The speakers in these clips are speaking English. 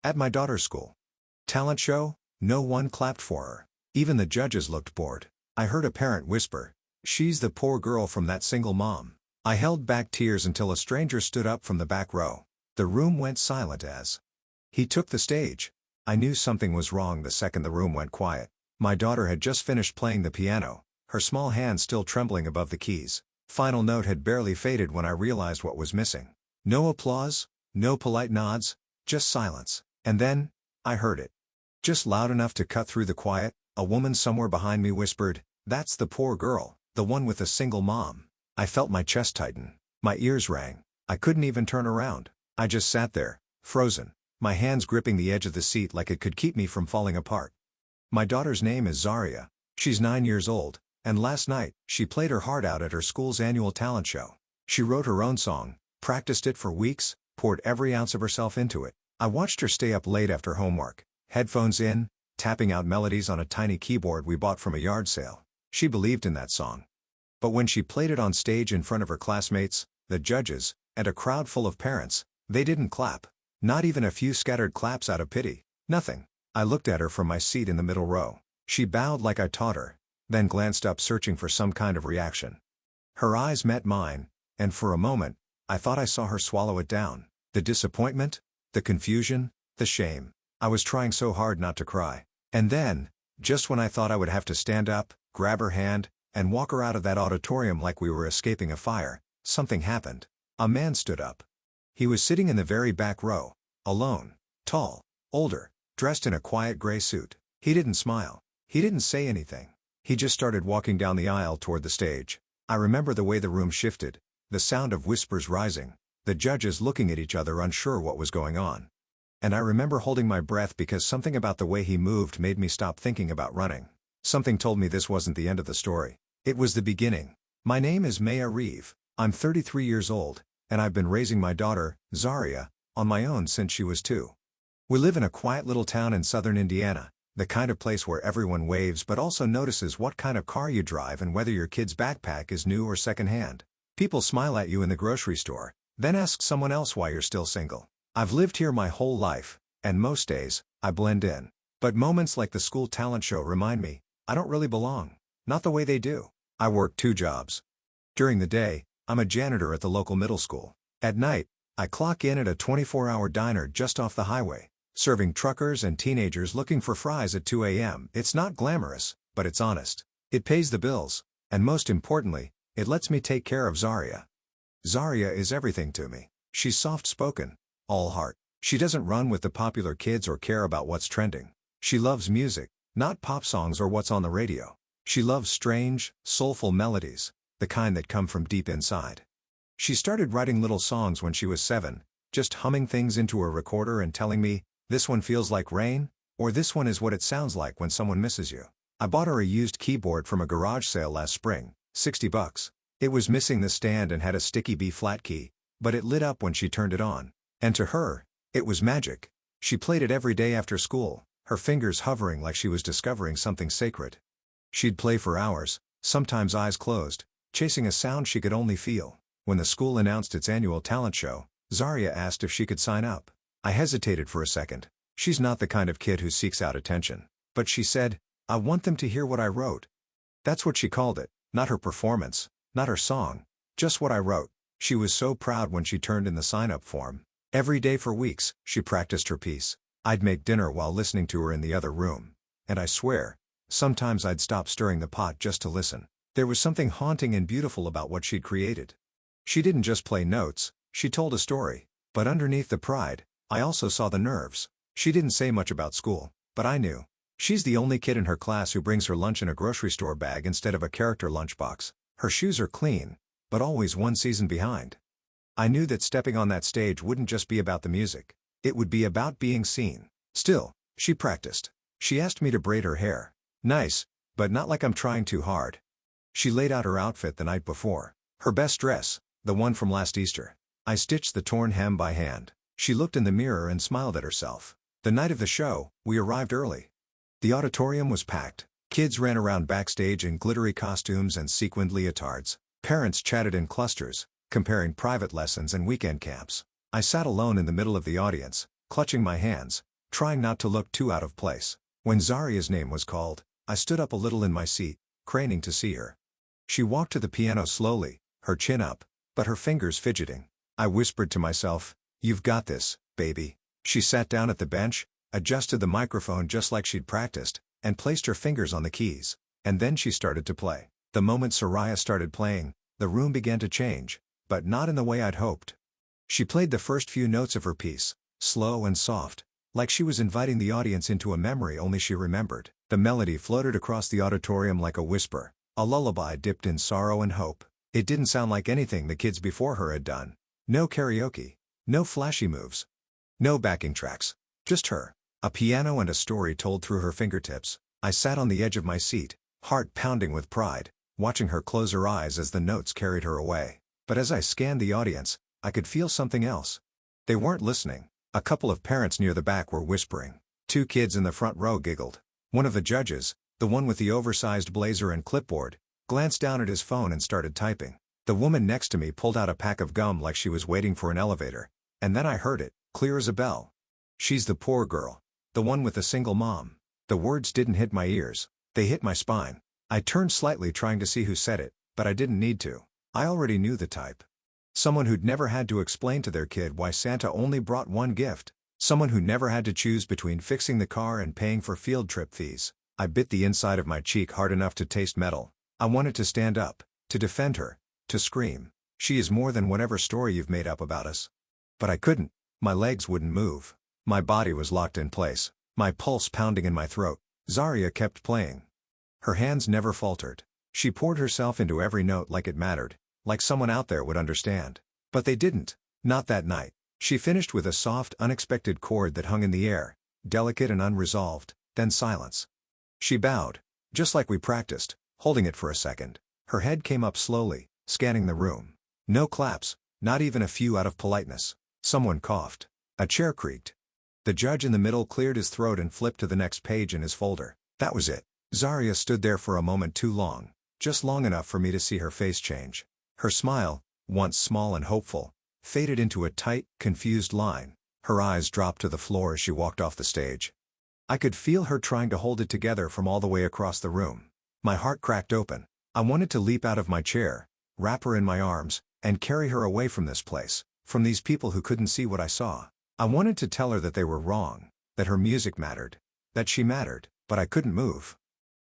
At my daughter's school talent show, no one clapped for her. Even the judges looked bored. I heard a parent whisper, "She's the poor girl from that single mom." I held back tears until a stranger stood up from the back row. The room went silent as he took the stage. I knew something was wrong the second the room went quiet. My daughter had just finished playing the piano, her small hand still trembling above the keys. Final note had barely faded when I realized what was missing. No applause, no polite nods, just silence. And then, I heard it. Just loud enough to cut through the quiet, a woman somewhere behind me whispered, "That's the poor girl, the one with a single mom." I felt my chest tighten. My ears rang. I couldn't even turn around. I just sat there, frozen, my hands gripping the edge of the seat like it could keep me from falling apart. My daughter's name is Zaria. She's 9 years old, and last night, she played her heart out at her school's annual talent show. She wrote her own song, practiced it for weeks, poured every ounce of herself into it. I watched her stay up late after homework, headphones in, tapping out melodies on a tiny keyboard we bought from a yard sale. She believed in that song. But when she played it on stage in front of her classmates, the judges, and a crowd full of parents, they didn't clap. Not even a few scattered claps out of pity. Nothing. I looked at her from my seat in the middle row. She bowed like I taught her, then glanced up searching for some kind of reaction. Her eyes met mine, and for a moment, I thought I saw her swallow it down. The disappointment, the confusion, the shame. I was trying so hard not to cry. And then, just when I thought I would have to stand up, grab her hand, and walk her out of that auditorium like we were escaping a fire, something happened. A man stood up. He was sitting in the very back row, alone, tall, older, dressed in a quiet gray suit. He didn't smile. He didn't say anything. He just started walking down the aisle toward the stage. I remember the way the room shifted, the sound of whispers rising, the judges looking at each other unsure what was going on. And I remember holding my breath because something about the way he moved made me stop thinking about running. Something told me this wasn't the end of the story. It was the beginning. My name is Maya Reeve. I'm 33 years old, and I've been raising my daughter, Zaria, on my own since she was 2. We live in a quiet little town in southern Indiana, the kind of place where everyone waves but also notices what kind of car you drive and whether your kid's backpack is new or secondhand. People smile at you in the grocery store, then ask someone else why you're still single. I've lived here my whole life, and most days, I blend in. But moments like the school talent show remind me, I don't really belong. Not the way they do. I work 2 jobs. During the day, I'm a janitor at the local middle school. At night, I clock in at a 24-hour diner just off the highway, serving truckers and teenagers looking for fries at 2 a.m. It's not glamorous, but it's honest. It pays the bills, and most importantly, it lets me take care of Zaria. Zaria is everything to me. She's soft-spoken, all heart. She doesn't run with the popular kids or care about what's trending. She loves music, not pop songs or what's on the radio. She loves strange, soulful melodies, the kind that come from deep inside. She started writing little songs when she was 7, just humming things into a recorder and telling me, "This one feels like rain," or "This one is what it sounds like when someone misses you." I bought her a used keyboard from a garage sale last spring, $60. It was missing the stand and had a sticky B-flat key, but it lit up when she turned it on. And to her, it was magic. She played it every day after school, her fingers hovering like she was discovering something sacred. She'd play for hours, sometimes eyes closed, chasing a sound she could only feel. When the school announced its annual talent show, Zaria asked if she could sign up. I hesitated for a second. She's not the kind of kid who seeks out attention. But she said, "I want them to hear what I wrote." That's what she called it, not her performance, not her song, just what I wrote. She was so proud when she turned in the sign-up form. Every day for weeks, she practiced her piece. I'd make dinner while listening to her in the other room. And I swear, sometimes I'd stop stirring the pot just to listen. There was something haunting and beautiful about what she'd created. She didn't just play notes, she told a story. But underneath the pride, I also saw the nerves. She didn't say much about school, but I knew. She's the only kid in her class who brings her lunch in a grocery store bag instead of a character lunchbox. Her shoes are clean, but always one season behind. I knew that stepping on that stage wouldn't just be about the music. It would be about being seen. Still, she practiced. She asked me to braid her hair. Nice, but not like I'm trying too hard. She laid out her outfit the night before. Her best dress, the one from last Easter. I stitched the torn hem by hand. She looked in the mirror and smiled at herself. The night of the show, we arrived early. The auditorium was packed. Kids ran around backstage in glittery costumes and sequined leotards. Parents chatted in clusters, comparing private lessons and weekend camps. I sat alone in the middle of the audience, clutching my hands, trying not to look too out of place. When Zaria's name was called, I stood up a little in my seat, craning to see her. She walked to the piano slowly, her chin up, but her fingers fidgeting. I whispered to myself, "You've got this, baby." She sat down at the bench, adjusted the microphone just like she'd practiced, and placed her fingers on the keys. And then she started to play. The moment Soraya started playing, the room began to change, but not in the way I'd hoped. She played the first few notes of her piece, slow and soft, like she was inviting the audience into a memory only she remembered. The melody floated across the auditorium like a whisper, a lullaby dipped in sorrow and hope. It didn't sound like anything the kids before her had done. No karaoke, no flashy moves, no backing tracks, just her, a piano and a story told through her fingertips. I sat on the edge of my seat, heart pounding with pride, watching her close her eyes as the notes carried her away. But as I scanned the audience, I could feel something else. They weren't listening. A couple of parents near the back were whispering. 2 kids in the front row giggled. One of the judges, the one with the oversized blazer and clipboard, glanced down at his phone and started typing. The woman next to me pulled out a pack of gum like she was waiting for an elevator, and then I heard it, clear as a bell. "She's the poor girl. The one with the single mom." The words didn't hit my ears. They hit my spine. I turned slightly trying to see who said it, but I didn't need to. I already knew the type. Someone who'd never had to explain to their kid why Santa only brought one gift. Someone who never had to choose between fixing the car and paying for field trip fees. I bit the inside of my cheek hard enough to taste metal. I wanted to stand up, to defend her, to scream, "She is more than whatever story you've made up about us." But I couldn't. My legs wouldn't move. My body was locked in place, my pulse pounding in my throat. Zaria kept playing. Her hands never faltered. She poured herself into every note like it mattered, like someone out there would understand. But they didn't. Not that night. She finished with a soft, unexpected chord that hung in the air, delicate and unresolved, then silence. She bowed, just like we practiced, holding it for a second. Her head came up slowly, scanning the room. No claps, not even a few out of politeness. Someone coughed. A chair creaked. The judge in the middle cleared his throat and flipped to the next page in his folder. That was it. Zaria stood there for a moment too long, just long enough for me to see her face change. Her smile, once small and hopeful, faded into a tight, confused line. Her eyes dropped to the floor as she walked off the stage. I could feel her trying to hold it together from all the way across the room. My heart cracked open. I wanted to leap out of my chair, wrap her in my arms, and carry her away from this place, from these people who couldn't see what I saw. I wanted to tell her that they were wrong, that her music mattered, that she mattered, but I couldn't move.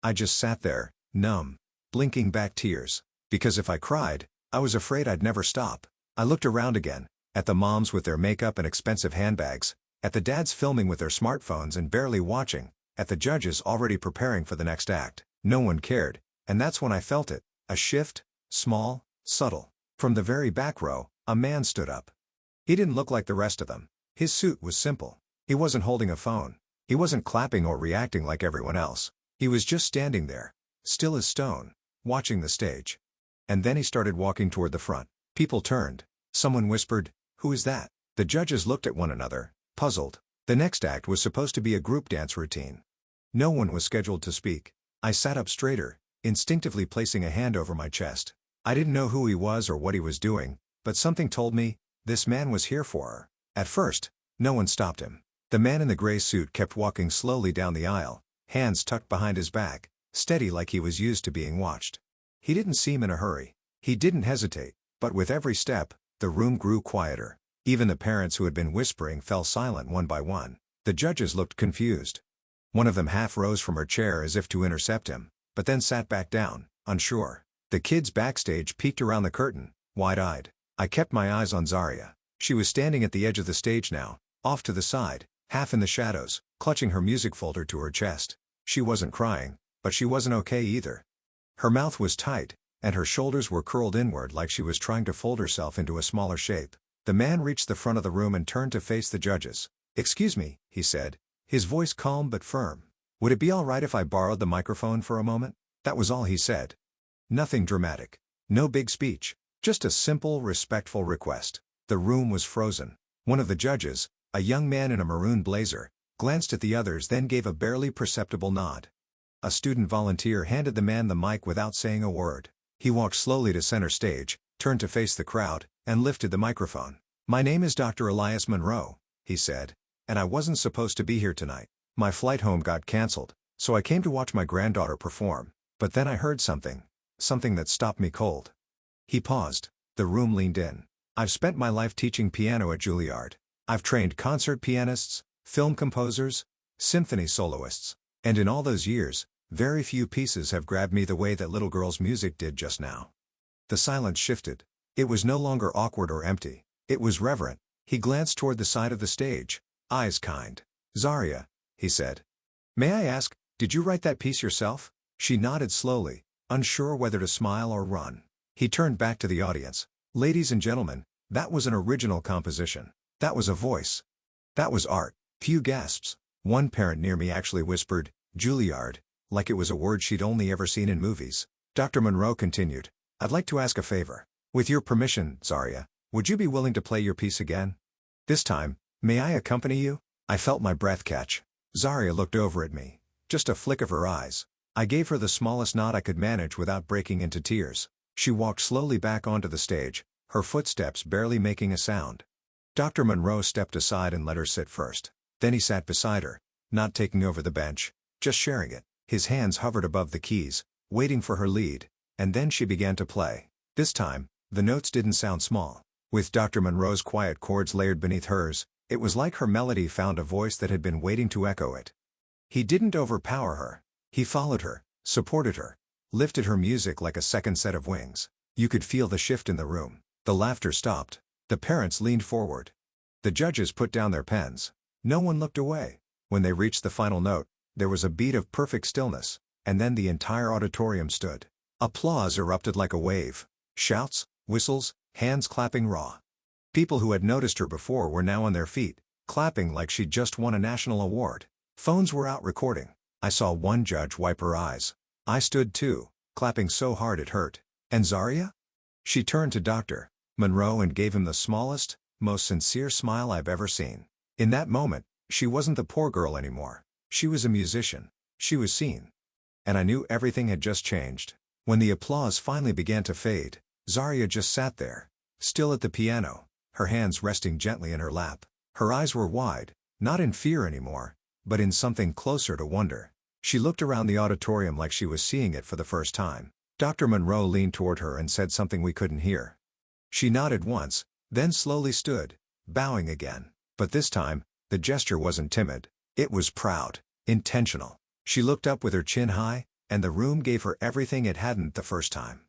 I just sat there, numb, blinking back tears, because if I cried, I was afraid I'd never stop. I looked around again, at the moms with their makeup and expensive handbags, at the dads filming with their smartphones and barely watching, at the judges already preparing for the next act. No one cared, and that's when I felt it, a shift, small, subtle. From the very back row, a man stood up. He didn't look like the rest of them. His suit was simple. He wasn't holding a phone. He wasn't clapping or reacting like everyone else. He was just standing there, still as stone, watching the stage. And then he started walking toward the front. People turned. Someone whispered, "Who is that?" The judges looked at one another, puzzled. The next act was supposed to be a group dance routine. No one was scheduled to speak. I sat up straighter, instinctively placing a hand over my chest. I didn't know who he was or what he was doing, but something told me, this man was here for her. At first, no one stopped him. The man in the gray suit kept walking slowly down the aisle, hands tucked behind his back, steady like he was used to being watched. He didn't seem in a hurry. He didn't hesitate, but with every step, the room grew quieter. Even the parents who had been whispering fell silent one by one. The judges looked confused. One of them half rose from her chair as if to intercept him, but then sat back down, unsure. The kids backstage peeked around the curtain, wide-eyed. I kept my eyes on Zaria. She was standing at the edge of the stage now, off to the side, half in the shadows, clutching her music folder to her chest. She wasn't crying, but she wasn't okay either. Her mouth was tight, and her shoulders were curled inward like she was trying to fold herself into a smaller shape. The man reached the front of the room and turned to face the judges. "Excuse me," he said, his voice calm but firm. "Would it be all right if I borrowed the microphone for a moment?" That was all he said. Nothing dramatic. No big speech. Just a simple, respectful request. The room was frozen. One of the judges, a young man in a maroon blazer, glanced at the others then gave a barely perceptible nod. A student volunteer handed the man the mic without saying a word. He walked slowly to center stage, turned to face the crowd, and lifted the microphone. "My name is Dr. Elias Monroe," he said. and I wasn't supposed to be here tonight. My flight home got cancelled, so I came to watch my granddaughter perform. But then I heard something that stopped me cold." He paused. The room leaned in. "I've spent my life teaching piano at Juilliard. I've trained concert pianists, film composers, symphony soloists, and in all those years, very few pieces have grabbed me the way that little girl's music did just now." The silence shifted. It was no longer awkward or empty. It was reverent. He glanced toward the side of the stage, eyes kind. "Zarya," he said. "May I ask, did you write that piece yourself?" She nodded slowly, unsure whether to smile or run. He turned back to the audience. "Ladies and gentlemen, that was an original composition. That was a voice. That was art." Few gasps. One parent near me actually whispered, "Juilliard," like it was a word she'd only ever seen in movies. Dr. Monroe continued, "I'd like to ask a favor. With your permission, Zarya, would you be willing to play your piece again? This time, may I accompany you?" I felt my breath catch. Zarya looked over at me. Just a flick of her eyes. I gave her the smallest nod I could manage without breaking into tears. She walked slowly back onto the stage, her footsteps barely making a sound. Dr. Monroe stepped aside and let her sit first. Then he sat beside her, not taking over the bench, just sharing it. His hands hovered above the keys, waiting for her lead, and then she began to play. This time, the notes didn't sound small. With Dr. Monroe's quiet chords layered beneath hers, it was like her melody found a voice that had been waiting to echo it. He didn't overpower her. He followed her, supported her, lifted her music like a second set of wings. You could feel the shift in the room. The laughter stopped. The parents leaned forward. The judges put down their pens. No one looked away. When they reached the final note, there was a beat of perfect stillness, and then the entire auditorium stood. Applause erupted like a wave. Shouts, whistles, hands clapping raw. People who had noticed her before were now on their feet, clapping like she'd just won a national award. Phones were out recording. I saw one judge wipe her eyes. I stood too, clapping so hard it hurt. "And Zarya?" She turned to Dr. Monroe and gave him the smallest, most sincere smile I've ever seen. In that moment, she wasn't the poor girl anymore. She was a musician. She was seen. And I knew everything had just changed. When the applause finally began to fade, Zarya just sat there, still at the piano, her hands resting gently in her lap. Her eyes were wide, not in fear anymore, but in something closer to wonder. She looked around the auditorium like she was seeing it for the first time. Dr. Monroe leaned toward her and said something we couldn't hear. She nodded once, then slowly stood, bowing again. But this time, the gesture wasn't timid. It was proud, intentional. She looked up with her chin high, and the room gave her everything it hadn't the first time.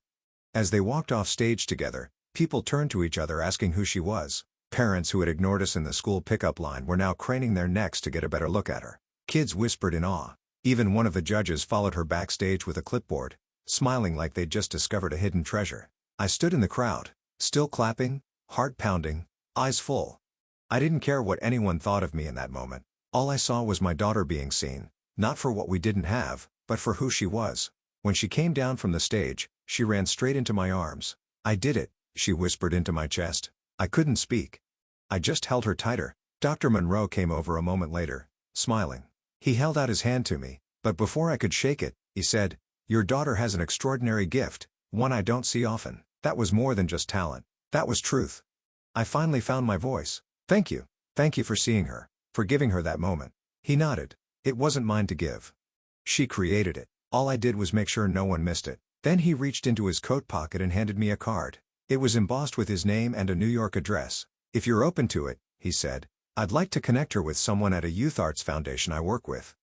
As they walked off stage together, people turned to each other asking who she was. Parents who had ignored us in the school pickup line were now craning their necks to get a better look at her. Kids whispered in awe. Even one of the judges followed her backstage with a clipboard, smiling like they'd just discovered a hidden treasure. I stood in the crowd, still clapping, heart pounding, eyes full. I didn't care what anyone thought of me in that moment. All I saw was my daughter being seen, not for what we didn't have, but for who she was. When she came down from the stage, she ran straight into my arms. "I did it," she whispered into my chest. I couldn't speak. I just held her tighter. Dr. Monroe came over a moment later, smiling. He held out his hand to me, but before I could shake it, he said, "Your daughter has an extraordinary gift, one I don't see often." That was more than just talent. That was truth. I finally found my voice. "Thank you. Thank you for seeing her, for giving her that moment." He nodded. "It wasn't mine to give. She created it. All I did was make sure no one missed it." Then he reached into his coat pocket and handed me a card. It was embossed with his name and a New York address. "If you're open to it," he said, "I'd like to connect her with someone at a youth arts foundation I work with.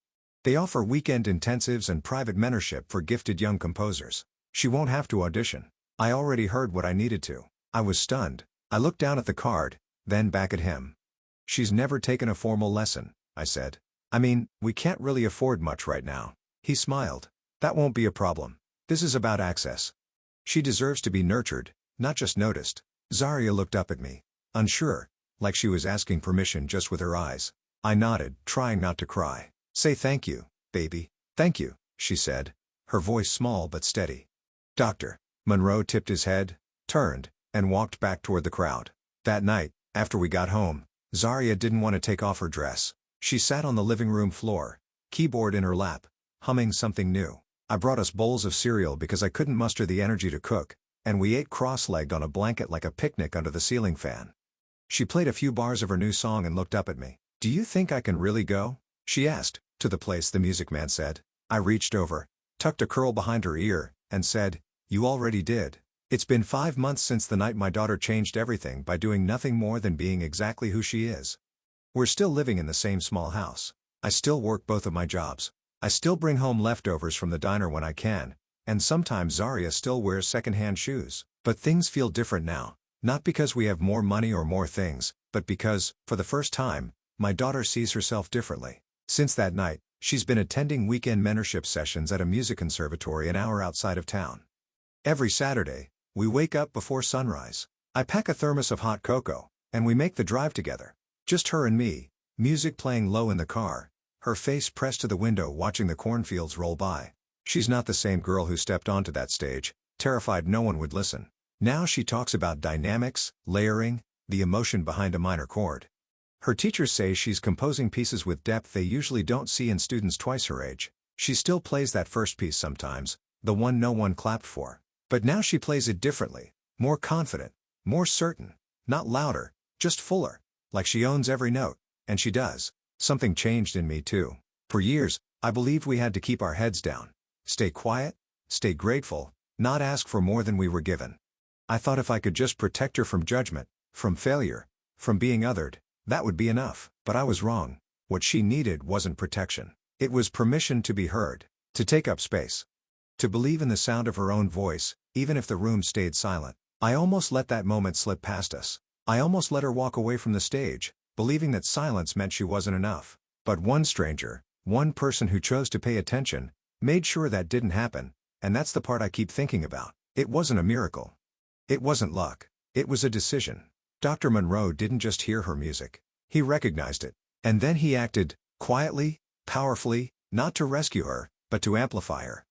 They offer weekend intensives and private mentorship for gifted young composers. She won't have to audition." I already heard what I needed to. I was stunned. I looked down at the card, then back at him. "She's never taken a formal lesson," I said. "I mean, we can't really afford much right now." He smiled. "That won't be a problem. This is about access. She deserves to be nurtured, not just noticed." Zarya looked up at me, unsure, like she was asking permission just with her eyes. I nodded, trying not to cry. "Say thank you, baby." "Thank you," she said, her voice small but steady. Dr. Monroe tipped his head, turned, and walked back toward the crowd. That night, after we got home, Zarya didn't want to take off her dress. She sat on the living room floor, keyboard in her lap, humming something new. I brought us bowls of cereal because I couldn't muster the energy to cook, and we ate cross-legged on a blanket like a picnic under the ceiling fan. She played a few bars of her new song and looked up at me. "Do you think I can really go?" she asked. "To the place the music man said." I reached over, tucked a curl behind her ear, and said, "You already did. It's been 5 months since the night my daughter changed everything by doing nothing more than being exactly who she is. We're still living in the same small house. I still work both of my jobs. I still bring home leftovers from the diner when I can, and sometimes Zaria still wears secondhand shoes. But things feel different now, not because we have more money or more things, but because, for the first time, my daughter sees herself differently. Since that night, she's been attending weekend mentorship sessions at a music conservatory an hour outside of town. Every Saturday, we wake up before sunrise. I pack a thermos of hot cocoa, and we make the drive together. Just her and me, music playing low in the car, her face pressed to the window watching the cornfields roll by. She's not the same girl who stepped onto that stage, terrified no one would listen. Now she talks about dynamics, layering, the emotion behind a minor chord. Her teachers say she's composing pieces with depth they usually don't see in students twice her age. She still plays that first piece sometimes, the one no one clapped for. But now she plays it differently, more confident, more certain, not louder, just fuller, like she owns every note, and she does. Something changed in me too. For years, I believed we had to keep our heads down, stay quiet, stay grateful, not ask for more than we were given. I thought if I could just protect her from judgment, from failure, from being othered, that would be enough. But I was wrong. What she needed wasn't protection. It was permission to be heard, to take up space, to believe in the sound of her own voice, even if the room stayed silent. I almost let that moment slip past us. I almost let her walk away from the stage, believing that silence meant she wasn't enough. But one stranger, one person who chose to pay attention, made sure that didn't happen, and that's the part I keep thinking about. It wasn't a miracle. It wasn't luck. It was a decision. Dr. Monroe didn't just hear her music. He recognized it. And then he acted, quietly, powerfully, not to rescue her, but to amplify her.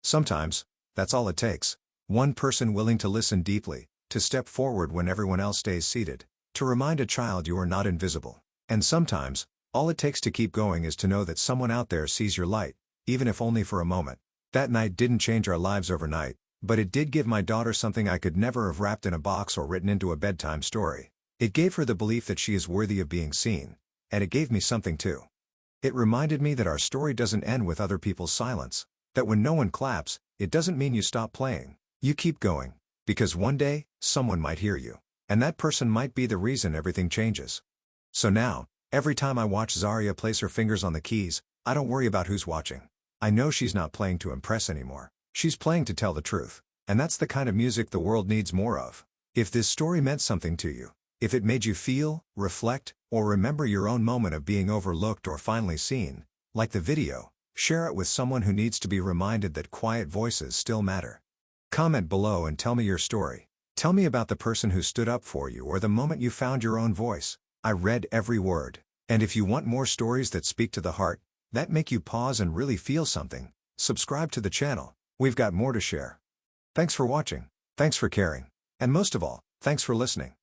Sometimes, that's all it takes. One person willing to listen deeply, to step forward when everyone else stays seated, to remind a child you are not invisible. And sometimes, all it takes to keep going is to know that someone out there sees your light, even if only for a moment. That night didn't change our lives overnight, but it did give my daughter something I could never have wrapped in a box or written into a bedtime story. It gave her the belief that she is worthy of being seen, and it gave me something too. It reminded me that our story doesn't end with other people's silence, that when no one claps, it doesn't mean you stop playing. You keep going, because one day, someone might hear you, and that person might be the reason everything changes. So now, every time I watch Zaria place her fingers on the keys, I don't worry about who's watching. I know she's not playing to impress anymore. She's playing to tell the truth, and that's the kind of music the world needs more of. If this story meant something to you, if it made you feel, reflect, or remember your own moment of being overlooked or finally seen, like the video, share it with someone who needs to be reminded that quiet voices still matter. Comment below and tell me your story. Tell me about the person who stood up for you or the moment you found your own voice. I read every word. And if you want more stories that speak to the heart, that make you pause and really feel something, subscribe to the channel. We've got more to share. Thanks for watching. Thanks for caring. And most of all, thanks for listening.